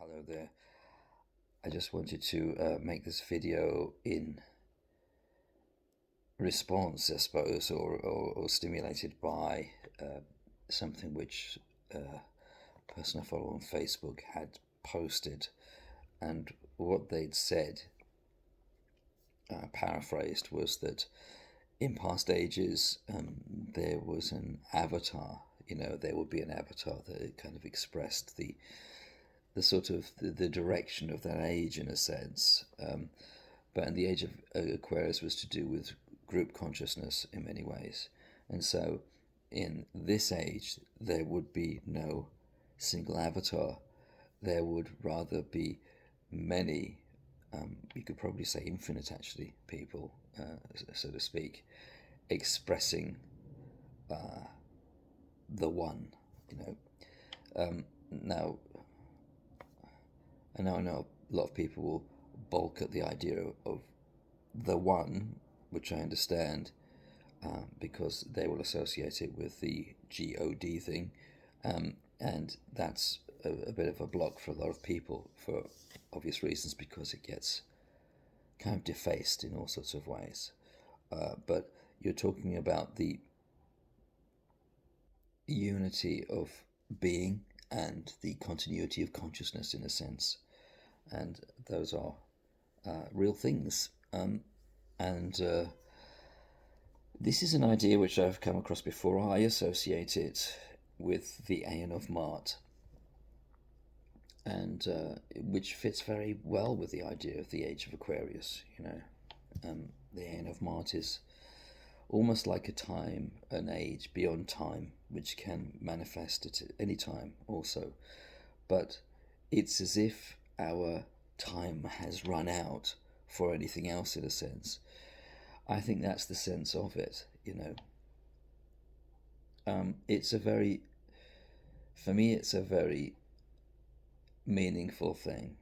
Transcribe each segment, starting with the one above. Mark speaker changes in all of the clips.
Speaker 1: Hello there. I just wanted to make this video in response, I suppose, or stimulated by something which a person I follow on Facebook had posted, and what they'd said, paraphrased, was that in past ages there was an avatar. There would be an avatar that kind of expressed the sort of the direction of that age in a sense. But in the age of Aquarius was to do with group consciousness in many ways. And so in this age, there would be no single avatar. There would rather be many, you could probably say infinite actually, people, so to speak, expressing the one, you know. Now, I know a lot of people will balk at the idea of the one, which I understand, because they will associate it with the God thing, and that's a bit of a block for a lot of people for obvious reasons, because it gets kind of defaced in all sorts of ways. But you're talking about the unity of being and the continuity of consciousness in a sense, and those are real things. And This is an idea which I've come across before. I associate it with the Aeon of Maat, and which fits very well with the idea of the Age of Aquarius. The Aeon of Maat is almost like a time, an age beyond time, which can manifest at any time also. But it's as if our time has run out for anything else, in a sense. I think that's the sense of it. It's a very, for me, it's a very meaningful thing,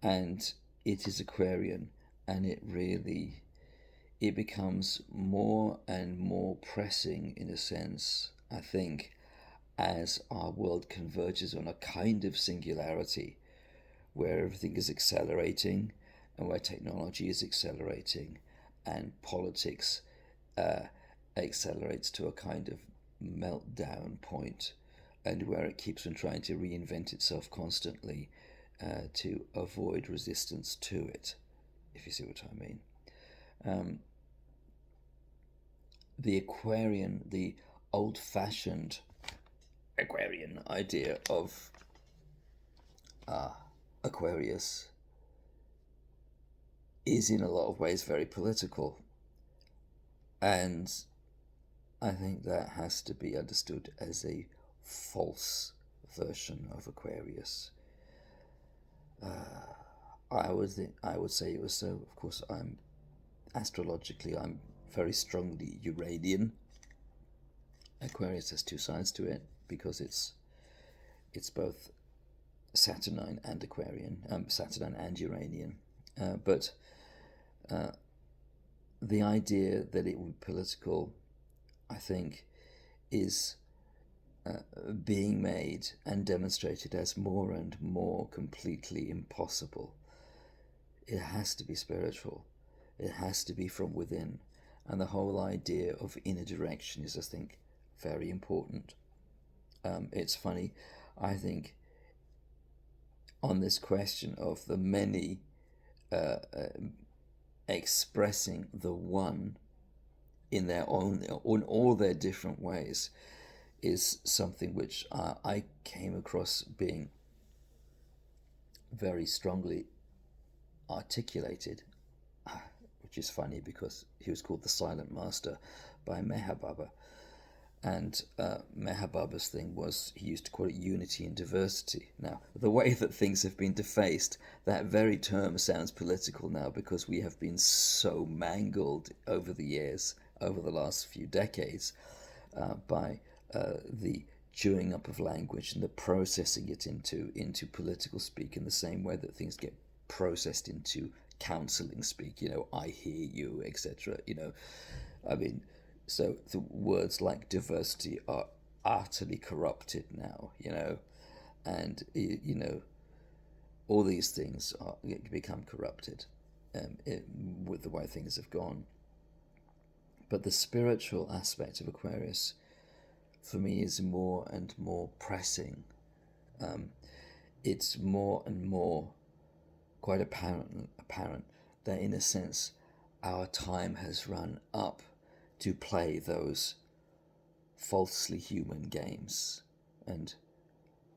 Speaker 1: and it is Aquarian, and it becomes more and more pressing in a sense, I think, as our world converges on a kind of singularity where everything is accelerating and where technology is accelerating and politics accelerates to a kind of meltdown point, and where it keeps on trying to reinvent itself constantly to avoid resistance to it, if you see what I mean. The Aquarian, the old fashioned Aquarian idea of Aquarius is in a lot of ways very political, and I think that has to be understood as a false version of Aquarius. I would say it was so. Of course, I'm very strongly Uranian. Aquarius has two sides to it because it's both Saturnine and Aquarian, Saturnine and Uranian. But the idea that it would be political, I think, is being made and demonstrated as more and more completely impossible. It has to be spiritual. It has to be from within. And the whole idea of inner direction is, I think, very important. It's funny, I think, on this question of the many expressing the one in their own, in all their different ways, is something which I came across being very strongly articulated, which is funny because he was called the Silent Master by Meher Baba. And Meher Baba's thing was, he used to call it unity and diversity. Now, the way that things have been defaced, that very term sounds political now, because we have been so mangled over the years, over the last few decades, by the chewing up of language and the processing it into political speak, in the same way that things get processed into counseling speak, I hear you, etc. I mean, so the words like diversity are utterly corrupted now, and all these things become corrupted with the way things have gone. But the spiritual aspect of Aquarius, for me, is more and more pressing. It's more and more quite apparent that, in a sense, our time has run up to play those falsely human games, and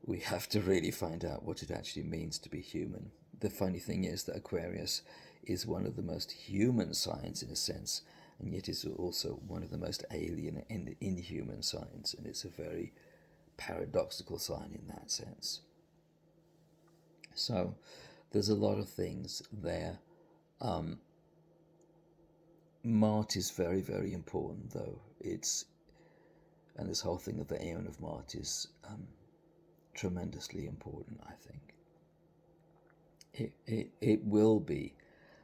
Speaker 1: we have to really find out what it actually means to be human. The funny thing is that Aquarius is one of the most human signs in a sense, and yet is also one of the most alien and inhuman signs, and it's a very paradoxical sign in that sense. So there's a lot of things there. Maat is very, very important, though. And this whole thing of the Aeon of Maat is tremendously important, I think. It will be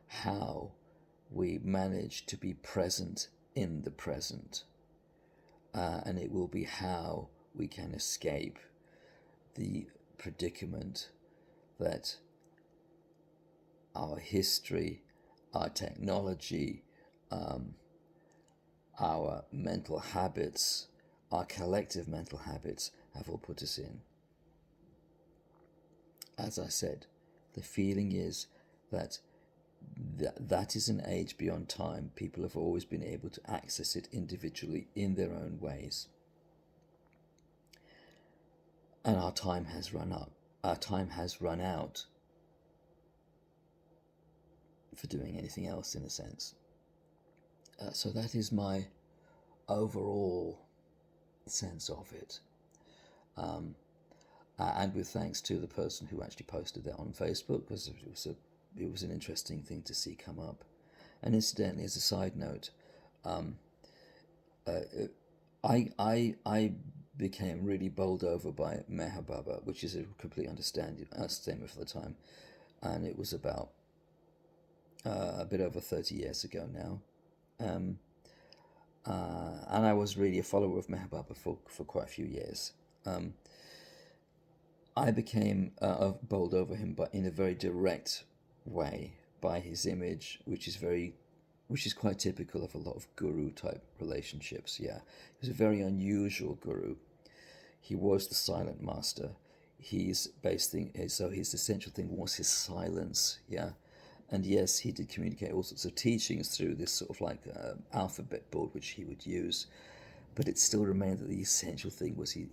Speaker 1: how we manage to be present in the present, and it will be how we can escape the predicament that our history, our technology, our mental habits, our collective mental habits have all put us in. As I said, the feeling is that that is an age beyond time. People have always been able to access it individually in their own ways. And our time has run up. Our time has run out for doing anything else, in a sense. So that is my overall sense of it. And with thanks to the person who actually posted that on Facebook, because it was an interesting thing to see come up. And incidentally, as a side note, I became really bowled over by Meher Baba, which is a complete understatement for the time, and it was about a bit over 30 years ago now. And I was really a follower of Meher Baba for quite a few years. I became bowled over him, but in a very direct way, by his image, which is quite typical of a lot of guru type relationships. Yeah, he was a very unusual guru. He was the silent master. His essential thing was his silence. Yeah, and yes, he did communicate all sorts of teachings through this sort of like alphabet board which he would use, but it still remained that the essential thing was he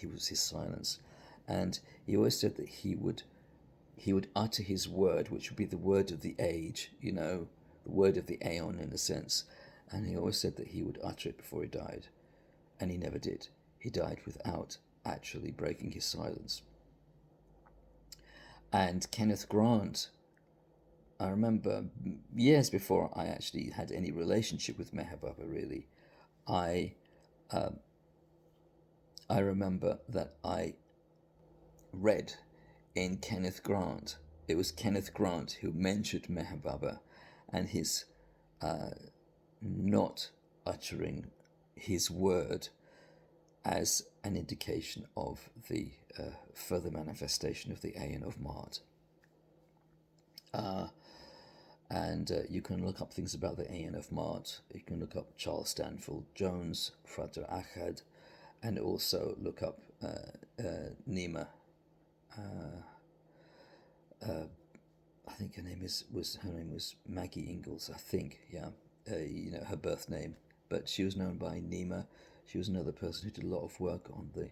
Speaker 1: was his silence. And he always said that he would utter his word, which would be the word of the age, the word of the aeon in a sense. And he always said that he would utter it before he died. And he never did. He died without actually breaking his silence. And Kenneth Grant, I remember years before I actually had any relationship with Meher Baba, really, I remember that I read in Kenneth Grant. It was Kenneth Grant who mentioned Meher Baba and his not uttering his word as an indication of the further manifestation of the Aeon of Maat. And you can look up things about the Aeon of Maat. You can look up Charles Stansfeld Jones, Frater Achad, and also look up Nema. I think her name was Maggie Ingalls, I think, yeah, her birth name. But she was known by Nema. She was another person who did a lot of work on the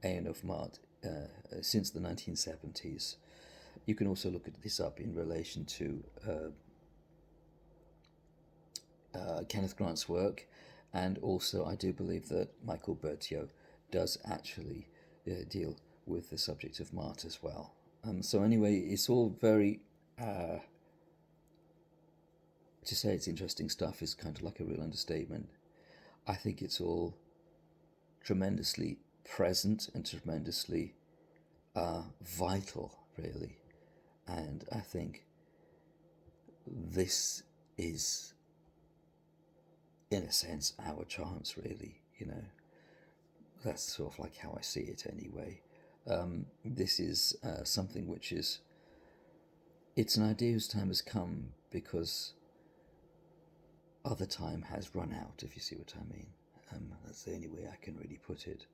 Speaker 1: Aeon of Maat since the 1970s. You can also look this up in relation to Kenneth Grant's work, and also I do believe that Michael Bertiaux does actually deal with the subject of Maat as well. So anyway, it's all very to say it's interesting stuff is kind of like a real understatement. I think it's all tremendously present and tremendously vital, really. And I think this is, in a sense, our chance, really. That's sort of like how I see it anyway. This is something which is It's an idea whose time has come because other time has run out, if you see what I mean. That's the only way I can really put it.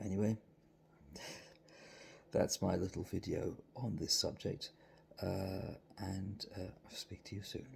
Speaker 1: Anyway, that's my little video on this subject, and I'll speak to you soon.